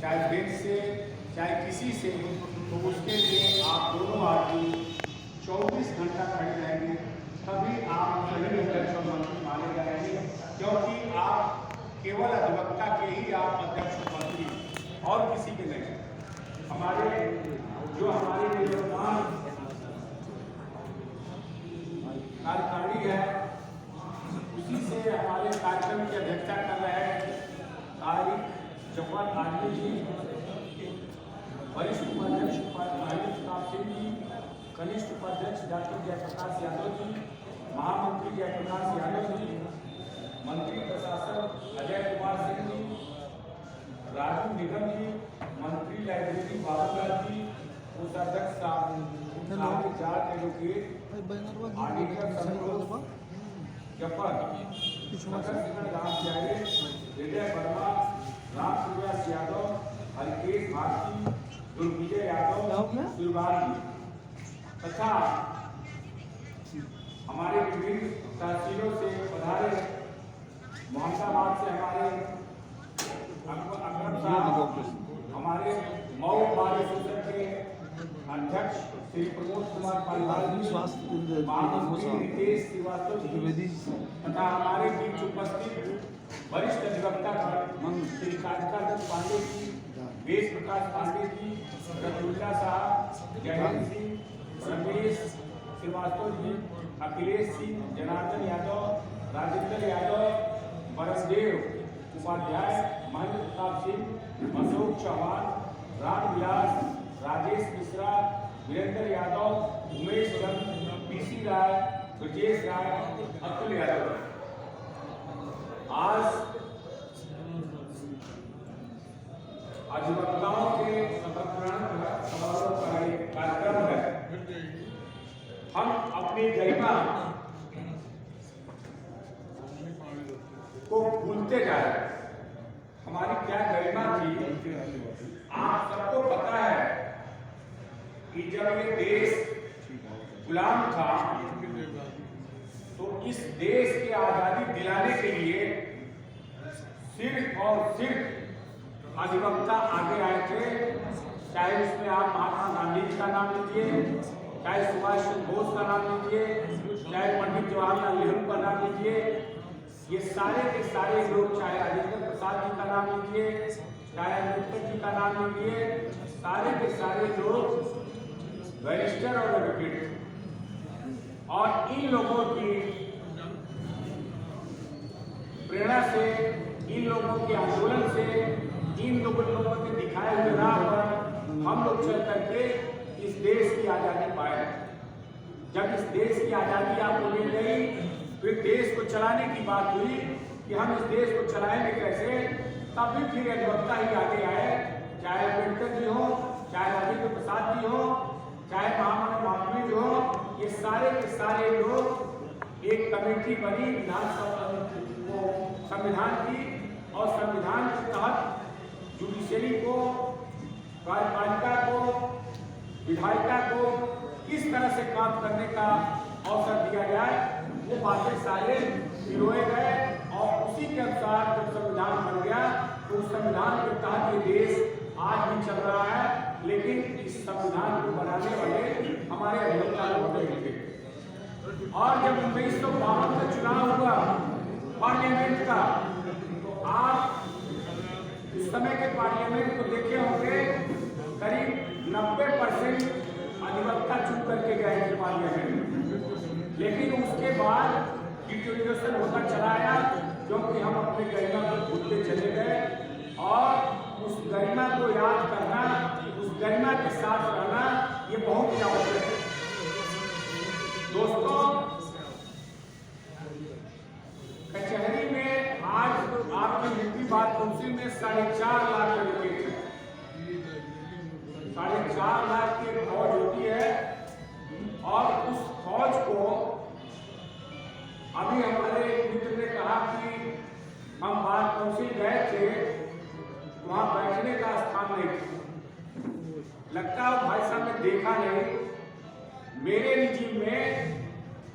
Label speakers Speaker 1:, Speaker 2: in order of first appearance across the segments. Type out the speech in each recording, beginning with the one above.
Speaker 1: चाहे बैंक से चाहे किसी से, तो उसके लिए आप दोनों आदमी 24 घंटा खड़े रहेंगे, तभी आप सही अध्यक्ष और मंत्री माने जाएंगे, क्योंकि आप केवल अधिवक्ता के ही आप अध्यक्ष और मंत्री और किसी के नहीं। हमारे निवर्तमान कार्यकारी है, उसी से हमारे कार्यक्रम की अध्यक्षता कर रहे हैं तारिक जफर आदमी जी, वरिष्ठ उपाध्यक्ष प्रताप सिंह जी, कनिष्ठ उपाध्यक्ष डॉक्टर जयप्रकाश यादव जी, महामंत्री जयप्रकाश यादव जी, मंत्री प्रशासन अजय कुमार सिंह जी, राजू निगम जी, मंत्री लाइब्रेरी बाबूलाल जी, कोषाध्यक्ष विजय वर्मा, राम सुव्यास यादव, हरिकेश भारती, दुर्विजय यादव, सुरबाल जी तथा हमारे विभिन्न तहसीलों से पधारे मोहम्मदाबाद से हमारे अकरम साहब, हमारे मऊ बार एसोसिएशन के अध्यक्ष श्री प्रमोद कुमार पालीवाल जी, महामंत्री रितेश श्रीवास्तव जी तथा हमारे बीच उपस्थित वरिष्ठ अधिवक्ता श्री कालिकादत्त पांडे जी, वेद प्रकाश पांडे जी, रतुल्ला साहब, जयंत सिंह, रमेश श्रीवास्तव जी, अखिलेश सिंह, जनार्दन यादव, राजेंद्र यादव, वरसदेव उपाध्याय, महेंद्र प्रताप सिंह, अशोक चौहान, रामविलास, राजेश मिश्रा, वीरेंद्र यादव, उमेश चंद, पीसी राय, ब्रजेश राय, अतुल यादव। आज अधिवक्ताओं के शपथ समारोह का एक कार्यक्रम है। हम अपनी गरिमा को भूलते जा रहे हैं। हमारी क्या गरिमा थी, आप सबको पता है कि जब ये देश गुलाम था तो इस देश की आजादी दिलाने के लिए सिर्फ और सिर्फ अधिवक्ता आगे आए थे। चाहे उसमें आप महात्मा गांधी जी का नाम लीजिए, चाहे सुभाष चंद्र बोस का नाम लीजिए, चाहे पंडित जवाहरलाल नेहरू का नाम लीजिए, ये सारे के सारे लोग, चाहे राजेंद्र प्रसाद जी का नाम लीजिए, चाहे अम्बेडकर जी का नाम लीजिए, सारे के सारे लोग बैरिस्टर और एडवोकेट, और इन लोगों की प्रेरणा से, इन लोगों के आंदोलन से, इन लोगों के दिखाए हुए राह पर हम लोग चल करके इस देश की आजादी पाए। जब इस देश की आजादी आपको मिल गई, फिर देश को चलाने की बात हुई कि हम इस देश को चलाएंगे कैसे, तब भी फिर अधिवक्ता ही आगे आए। चाहे अम्बेडकर जी हो, चाहे राजेंद्र प्रसाद जी हो, चाहे महामना मालवीय जी हो, ये सारे के सारे लोग एक कमेटी बनी विधानसभा को संविधान की, और संविधान के तहत जुडिशरी को, कार्यपालिका को, विधायिका को किस तरह से काम करने का अवसर दिया जाए, वो बातें सारे पिरोए गए। और उसी के अनुसार जब संविधान बन गया तो उस संविधान के तहत ये देश आज भी चल रहा है। लेकिन इस संविधान को बनाने वाले हमारे अधिवक्ता लोग थे। और जब 1952 का चुनाव हुआ पार्लियामेंट का, आप उस समय के पार्लियामेंट को देखे होंगे, करीब 90% अधिवक्ता चुन करके गए थे पार्लियामेंट। लेकिन उसके बाद डिटेरियोरेशन होता चला आया, क्योंकि हम अपने गरिमा को भूलते चले गए। और उस गरिमा को याद करना, उस गरिमा के साथ रहना, ये बहुत ही आवश्यक है। दोस्तों, कचहरी में आज आपकी हिंदी बार काउंसिल में 4.5 लाख एडवोकेट हैं। 4.5 लाख की फौज होती है, और उस फौज को अभी हमारे एक मित्र ने कहा कि हम बार काउंसिल गए थे, वहां बैठने का स्थान नहीं था। लगता है भाई साहब ने देखा नहीं। मेरे रिजीम में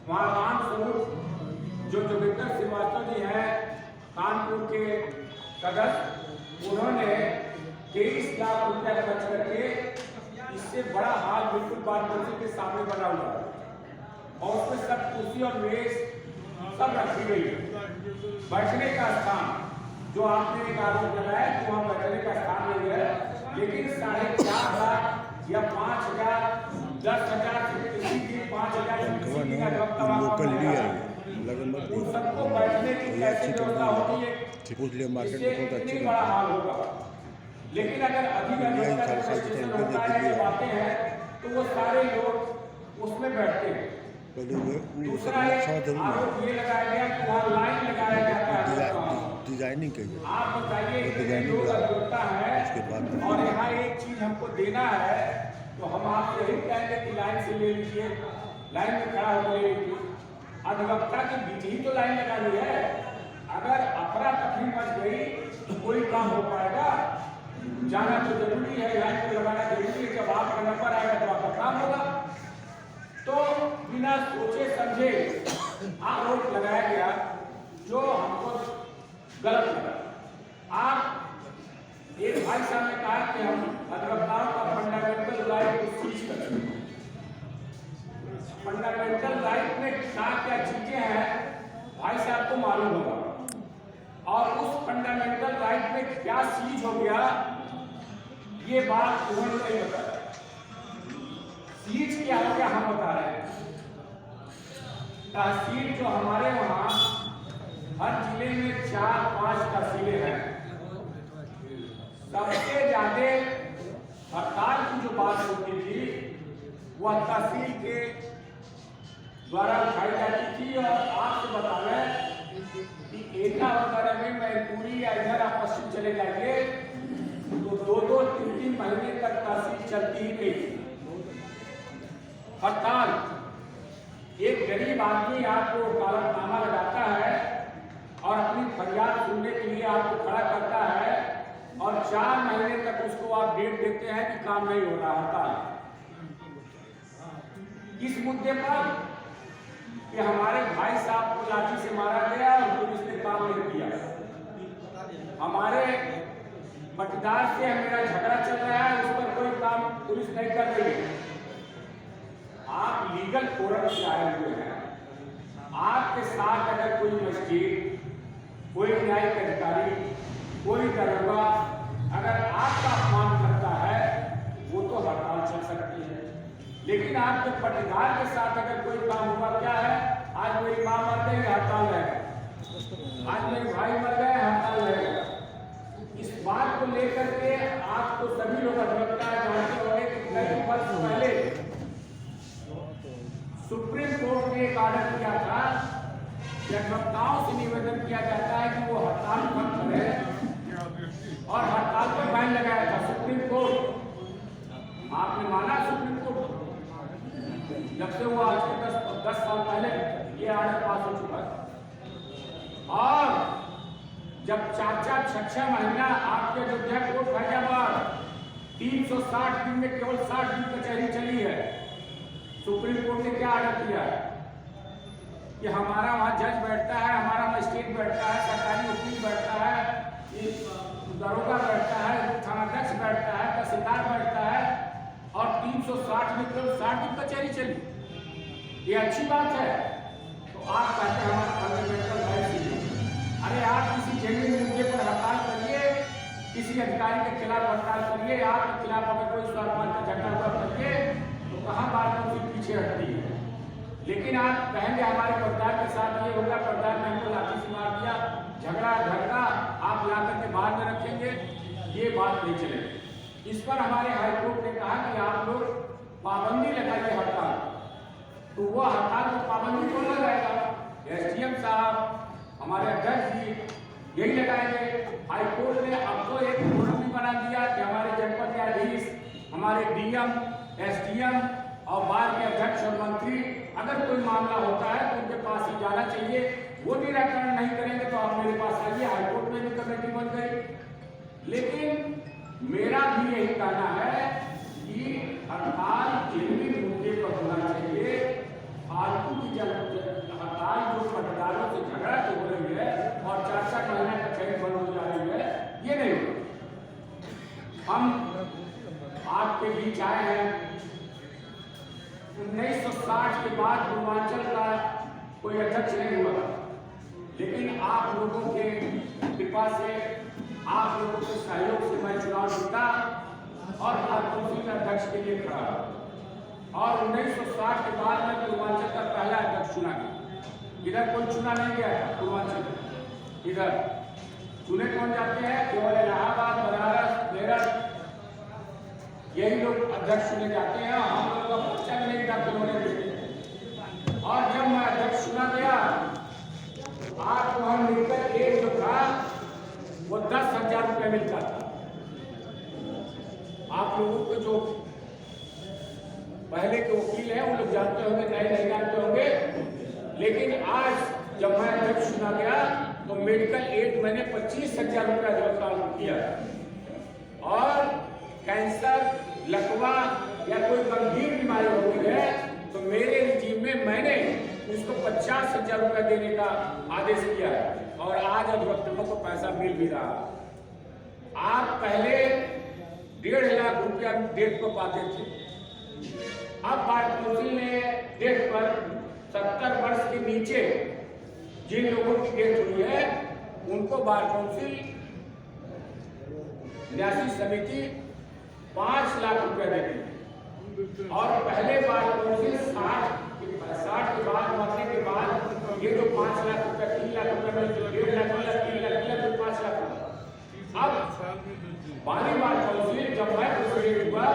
Speaker 1: वहां राम स्वरूप जो जोगिंदर श्रीवास्तव जी हैं, कानपुर के सदस्य, उन्होंने 23 रुपया खर्च करके इससे बड़ा हॉल बिल्कुल बाराबंकी के सामने बना हुआ है और उसमें सब कुर्सी और मेज सब रखी गई है। बैठने का स्थान जो आपने एक आरोप लगाया कि वहाँ बैठने का स्थान नहीं है, लेकिन 4.5 लाख या 5,000 10,000 किसी की 5,000
Speaker 2: लोकल लिया
Speaker 1: उन सबको बैठने की कैसे व्यवस्था होती है,
Speaker 2: मार्केट में बहुत अच्छी
Speaker 1: बड़ा हाल होगा। लेकिन अगर अधिक होता है जब आते हैं तो वो सारे लोग उसमें बैठते हैं। दूसरा आरोप ये लगाया गया कि वहाँ लाइन लगाया जाता है,
Speaker 2: डिजाइनिंग की
Speaker 1: आप बताइए लोग अभियोक्ता है और यहाँ एक चीज हमको देना है तो हम आपसे यही कहेंगे कि लाइन से ले लीजिए, लाइन में खड़ा होकर ले लीजिए। अधिवक्ता के बीच ही तो लाइन लगानी है। अगर अफरा तफरी मच गई तो कोई काम हो पाएगा? जाना तो जरूरी है, लाइन में लगाना जरूरी है। जब आपका नंबर आएगा तो आपका काम होगा। तो बिना सोचे समझे आरोप लगाया गया जो हमको गलत लगा। आप एक भाई साहब ने कहा कि हम अधिवक्ताओं का फंडामेंटल राइट को सीज करें। फंडामेंटल राइट में क्या चीजें हैं भाई साहब को मालूम होगा, और उस फंडामेंटल राइट में क्या सीज हो गया ये बात उन्होंने नहीं बताया। सीज क्या हो गया हम बता रहे हैं। तहसील जो हमारे वहां हर जिले में 4-5 तहसीलें हैं। सबसे ज्यादा हड़ताल की जो बात होती थी वह तहसील के द्वारा उठाई जाती थी। और आपसे बता रहे कि एटा वगैरह में मैनपुरी या इधर आप पश्चिम चले जाइए तो 2-3 महीने तक तहसील चलती ही नहीं थी। हड़ताल एक गरीब आदमी आपको कागजनामा लगाता है और अपनी फरियाद सुनने के लिए आपको खड़ा करता है और 4 महीने तक उसको आप डेट देते हैं कि काम नहीं हो रहा। हड़ताल इस मुद्दे पर कि हमारे भाई साहब को लाठी से मारा गया और पुलिस ने काम नहीं किया। हमारे पटदार से मेरा झगड़ा चल रहा है, उस पर कोई काम पुलिस नहीं कर रही है। आप लीगल फोरम से आए हुए हैं, आपके साथ अगर कोई मजिस्ट्रेट, कोई न्यायिक अधिकारी, कोई दरोगा अगर आपका अपमान करता है वो तो हड़ताल चल सकती है। लेकिन आपके पटदार के साथ अगर कोई काम हुआ, क्या है आज मेरी मां मर गई हड़ताल रहेगा, आज मेरे भाई मर गए हड़ताल रहेगा। इस बात को लेकर के आपको सभी लोग अधिवक्ता जानते होंगे कि कई वर्ष पहले सुप्रीम कोर्ट ने एक आर्डर किया था कि अधिवक्ताओं से निवेदन किया जाता है कि वो हड़ताल बंद करें और हड़ताल पर बैन लगाया था सुप्रीम कोर्ट। आपने माना सुप्रीम कोर्ट जब से वो आज के 10 साल पहले ये आर्डर पास हो चुका है। और जब 4-6 महीना आपके अयोध्या कोर्ट फैजाबाद 360 दिन में केवल 60 दिन कचहरी चली है। सुप्रीम कोर्ट ने क्या आर्डर किया है कि हमारा वहां जज बैठता है, हमारा मजिस्ट्रेट बैठता है, सरकारी वकील बैठता है, दरोगा बैठता है, थानाध्यक्ष बैठता है, तहसीलदार बैठता है और 360 में केवल 60 दिन कचहरी चली। ये अच्छी बात है। तो आप कहते हैं हमारा फंडामेंटल राइट। अरे आप किसी जमीन मुद्दे पर हड़ताल करिए, किसी अधिकारी के खिलाफ हड़ताल करिए, आपके खिलाफ अगर कोई स्वाभिमान का झगड़ा हुआ करिए तो कहाँ बात उससे पीछे हटती है। लेकिन आप कहेंगे हमारे पटदार के साथ ये होगा, पटदार ने हमको लाठी से मार दिया, झगड़ा झगड़ा आप ला करके बाद में रखेंगे, ये बात नहीं चलेगी। इस पर हमारे हाईकोर्ट ने कहा कि आप लोग पाबंदी लगाइए हड़ताल। तो वो हड़ताल को पाबंदी कौन लगाएगा? एसडीएम साहब, हमारे अध्यक्ष जी यही लगाएंगे। हाईकोर्ट ने अब तो एक फोरम भी बना दिया कि हमारे जनपद न्यायाधीश, हमारे डीएम, एसडीएम और बार के अध्यक्ष और मंत्री अगर कोई मामला होता है तो उनके पास ही जाना चाहिए। वो निराकरण नहीं करेंगे तो आप मेरे पास आइए। हाईकोर्ट में भी कमेटी बन गई। लेकिन मेरा भी यही कहना है कि हड़ताल जेनुइन मुद्दे पर होना चाहिए। फालतू की हड़ताल जो पटदारों से झगड़ा तो हो रही है और 4-4 महीने कचहरी बंद हो जा रही है, ये नहीं होगा। हम आपके बीच आए हैं। 1960 के बाद पूर्वांचल का कोई अध्यक्ष नहीं हुआ, लेकिन आप लोगों के कृपा से, आप लोगों के सहयोग से मैं चुनाव जीता और काउंसिल में अध्यक्ष के लिए खड़ा। और 1960 के बाद में पूर्वांचल का पहला अध्यक्ष चुना गया। इधर कोई चुना नहीं गया था पूर्वांचल में। इधर चुने कौन जाते हैं? केवल इलाहाबाद, बनारस, मेरठ, यही लोग अध्यक्ष चुने जाते हैं। हम लोग का पर्चा नहीं दाखिल होने देते। और जब मैं अध्यक्ष चुना गया, आप वहां मिलकर एक जो था वो 10,000 रुपये मिलता था। आप लोगों को जो पहले के वकील हैं वो लोग जानते होंगे, नहीं जानते होंगे, लेकिन आज जब मैं अध्यक्ष चुना गया तो मेडिकल एड मैंने 25,000 रुपया जमा किया। और कैंसर, लकवा या कोई गंभीर बीमारी हो गई है तो मेरे रिजीम में मैंने उसको 50,000 रुपया देने का आदेश किया है। और आज अधिवक्ताओं को पैसा मिल भी रहा। आप पहले 1.5 लाख रुपया डेट को पाते थे। अब बार काउंसिल ने डेट पर 70 वर्ष के नीचे जिन लोगों की डेथ हुई है उनको बार काउंसिल न्यासी समिति 5 लाख रुपया देती। और पहले बार काउंसिल 60 के बाद मरने के बाद ये जो 5 लाख रुपया, 3 लाख रुपया, 1.5 लाख, 3 लाख, 5 लाख। अब बारी बार काउंसिल जब मैं प्रेसिडेंट हुआ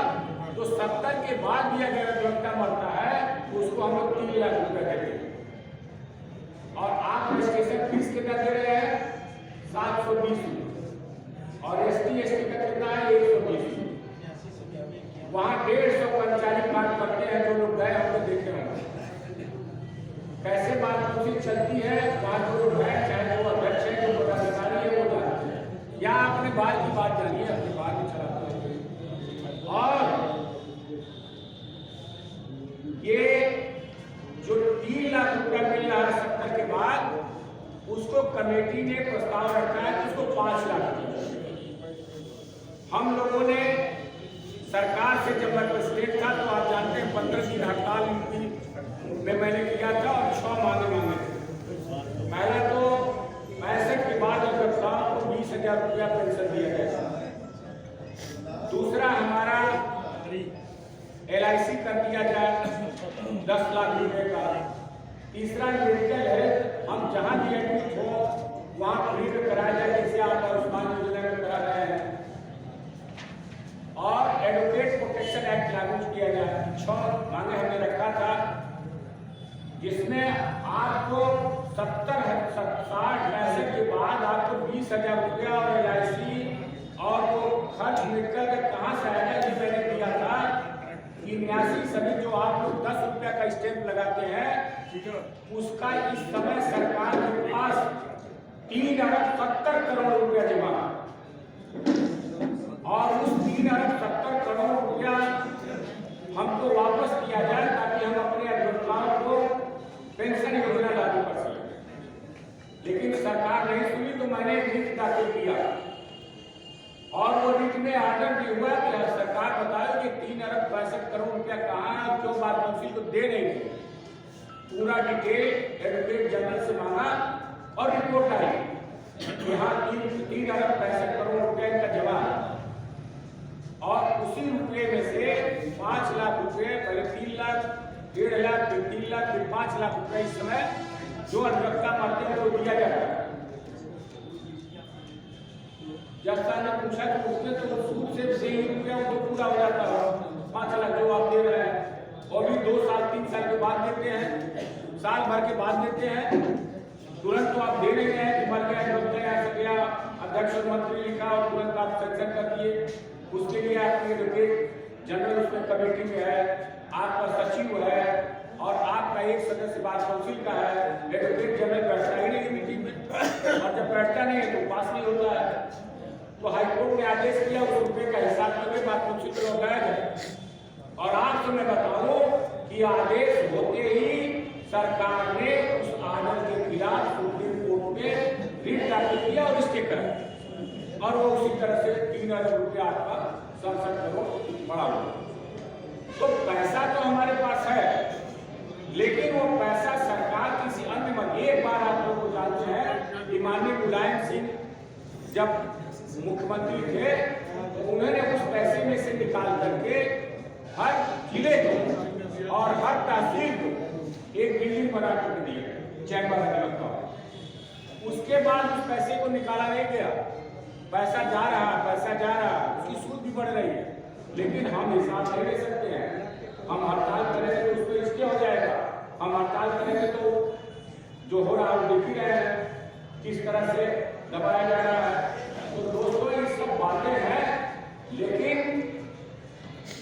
Speaker 1: तो 70 के बाद भी अगर अधिवक्ता मरता है उसको हम लोग 3 लाख रुपया देते हैं। और आप रजिस्ट्रेशन फीस कितना दे रहे हैं? 720। और ST/ST का कितना है? 120। वहाँ 150 कर्मचारी काम करते हैं जो लोग गए हम लोग देखे होंगे कैसे बात काउंसिल चलती है। वहाँ जो लोग गए, चाहे वो अध्यक्ष है, जो पदाधिकारी है, वो जानते हैं। या आपने बाल की बात जानिए, अपनी बात में चलाते हैं। और ये जो 3 लाख रुपया मिल रहा है 70 के बाद, उसको कमेटी ने प्रस्ताव रखा है कि उसको 5 लाख। हम लोगों ने सरकार से, जब मैं प्रेसिडेंट था तो आप जानते हैं 15 दिन हड़ताल में मैंने किया था और 6 मांगे थे। पहला तो 65 के बाद अधिवक्ताओं को 20,000 रुपया पेंशन दिया गया। दूसरा हमारा LIC कर दिया जाए 10 लाख रुपए का। तीसरा मेडिकल है, हम जहां भी एडमिट हो वहां फ्री में कराया जाए, जैसे आप आयुष्मान योजना में करा रहे हैं। और एडवोकेट प्रोटेक्शन एक्ट लागू किया जाए। 6 मांगे हमने रखा था, जिसमें आपको 70, 60, 65 के बाद आपको 20,000 रुपया और LIC और वो खर्च मेडिकल का कहाँ से आएगा, ये मैंने दिया था कि न्यासी सभी जो आप लोग 10 रुपया का स्टैंप लगाते हैं, उसका इस समय सरकार के पास 3 अरब 70 करोड़ रुपया जमा। और उस 3 अरब 70 करोड़ रुपया हमको वापस किया जाए ताकि हम अपने अधिवक्ताओं को पेंशन योजना लागू कर सकें। लेकिन सरकार नहीं सुनी तो मैंने रिट दाखिल किया और वो रिट में आर्डर भी हुआ कि सरकार बताए कि 3 अरब 65 करोड़ रुपया कहाँ है, क्यों बार काउंसिल को दे नहीं दी। पूरा डिटेल एडवोकेट जनरल से मांगा और रिपोर्ट आई। यहाँ 3 अरब 65 करोड़ रुपया का जमा और उसी रुपये में से 5 लाख रुपये, पहले 3 लाख, 1.5 लाख, फिर 3 लाख, फिर 5 लाख रुपये इस समय जो अधिवक्ता मरते हैं वो दिया जाता है। जज साहब ने पूछा कि उसमें तो सूद से सही रुपया वो तो पूरा हो जाता है। 5 लाख जो आप दे रहे हैं और भी 2 साल 3 साल के बाद देते हैं, साल भर के बाद देते हैं, तुरंत तो आप दे नहीं रहे हैं कि मर गया, डूब गया, अध्यक्ष और मंत्री लिखा और तुरंत आप सेंक्शन कर दिए। उसके लिए आपकी एडवोकेट जनरल उसमें कमेटी में है, आपका सचिव है और आपका एक सदस्य बार काउंसिल का है। एडवोकेट जनरल बैठता ही नहीं मीटिंग में, और जब बैठता नहीं है तो पास नहीं होता है। तो हाईकोर्ट ने आदेश किया उस रुपये का हिसाब करके बार काउंसिल को लौटाया जाए। और आपसे मैं बताऊं कि आदेश होते ही सरकार ने उस आदेश के खिलाफ सुप्रीम कोर्ट में रिट दाखिल किया और स्टे करा और वो उसी तरह से 3 अरब रुपया आपका 67 करोड़ बढ़ा। लेकिन वो पैसा सरकार किसी अन्य में, एक बार आप लोग को जानते हैं कि माननीय मुलायम सिंह जब मुख्यमंत्री थे तो उन्होंने उस पैसे में से निकाल करके हर जिले को और हर तहसील को एक बिल्डिंग बना करके दिया चैम्बर अधिवक्ता। उसके बाद उस पैसे को निकाला नहीं गया, पैसा जा रहा, उसकी सूद भी बढ़ रही है, लेकिन हम हिसाब नहीं ले सकते हैं। हम हड़ताल करेंगे तो उस पर स्टे हो जाएगा, हम हड़ताल करेंगे तो जो हो रहा है वो देख ही रहे हैं किस तरह से दबाया जा रहा है। तो दोस्तों ये सब बातें हैं, लेकिन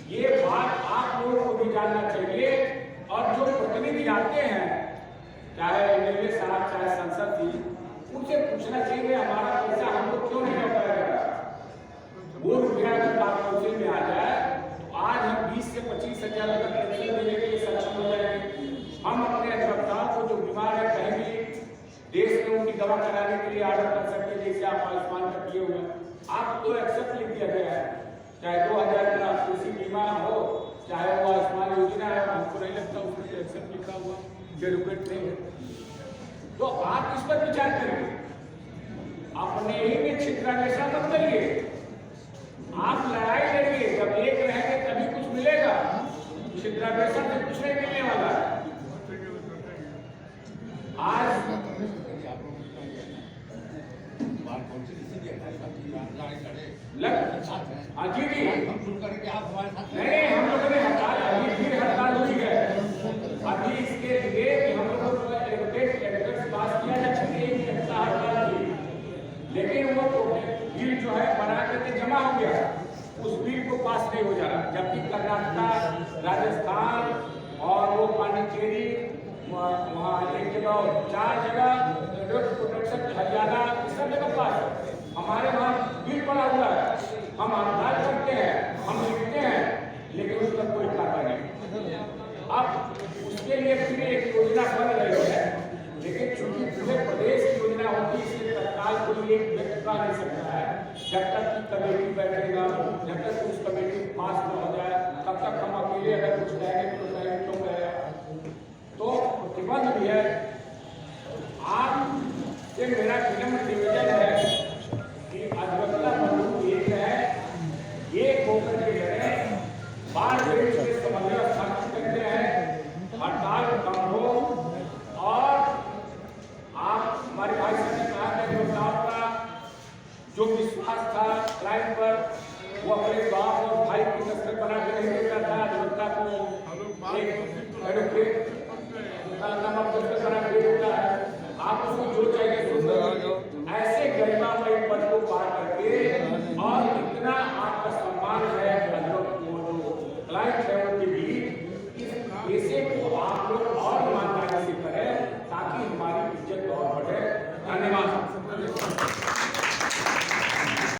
Speaker 1: ये बात आप लोगों को भी जानना चाहिए। और जो प्रतिनिधि आते हैं, चाहे एमएलए साहब चाहे सांसद जी, उनसे पूछना चाहिए कि हमारा पैसा हम लोग क्यों नहीं लौटाया जा रहा। वो रुपया अगर बात काउंसिल में आ जाए तो आज हम 20 से 25 हजार तक पेंशन देने के लिए सक्षम हो जाएंगे। हम अपने अधिवक्ताओं को जो बीमार है कहीं भी देश में उनकी दवा कराने के लिए ऑर्डर कर सकते हैं, जैसे आप आयुष्मान का किए हुए। आप तो एक्सेप्ट लिख दिया गया है, चाहे 2000 का कृषि बीमा हो, चाहे वो आयुष्मान योजना है, हमको नहीं लगता उसमें एक्सेप्ट लिखा हुआ डेरोगेट नहीं है। तो आप इस पर विचार करिए, अपने ही में छितरामेशा मत करिए। आप लड़ाई लड़िए, जब एक रहेंगे तभी कुछ मिलेगा, छितरामेशा से कुछ नहीं मिलने वाला है। आज जी जी नहीं, हम लोगों ने हड़ताल अभी फिर हड़ताल हुई है। अभी इसके लिए कि हम लोगों को एडवोकेट पास किया जा सके हड़ताल की, लेकिन वो बिल जो है बना करके जमा हो गया, उस बिल को पास नहीं हो जा रहा। जबकि कर्नाटक, राजस्थान और वो पांडिचेरी, वहाँ एक जगह 4 जगह प्रोटेक्शन, हरियाणा, इस सब जगह पास, हमारे वहाँ बिल पड़ा हुआ है। हम हड़ताल करते हैं, हम लिखते हैं, लेकिन उस पर कोई कार्रवाई नहीं। अब उसके लिए फिर एक योजना बन रही है, लेकिन चूंकि पूरे प्रदेश की योजना होती है, इसलिए तत्काल कोई एक व्यक्ति का नहीं सकता है। जब तक की कमेटी बैठेगा, जब तक उस कमेटी पास न हो जाए, तब तक हम अकेले अगर कुछ कहेंगे तो कहेंगे क्यों कहेगा। तो प्रतिबंध भी है। आपसे मेरा विनम्र निवेदन है कि अधिवक्ता बंधु एक है, एक होकर के लड़े, बार के समन्वय स्थापित करते हैं, हड़ताल कम हो। और आप हमारे भाई साहब ने कहा कि अधिवक्ताओं का जो विश्वास था क्राइम पर, वो अपने बाप और भाई की तस्वीर बना के नहीं देता था। अधिवक्ता को एक एडवोकेट मुकदमा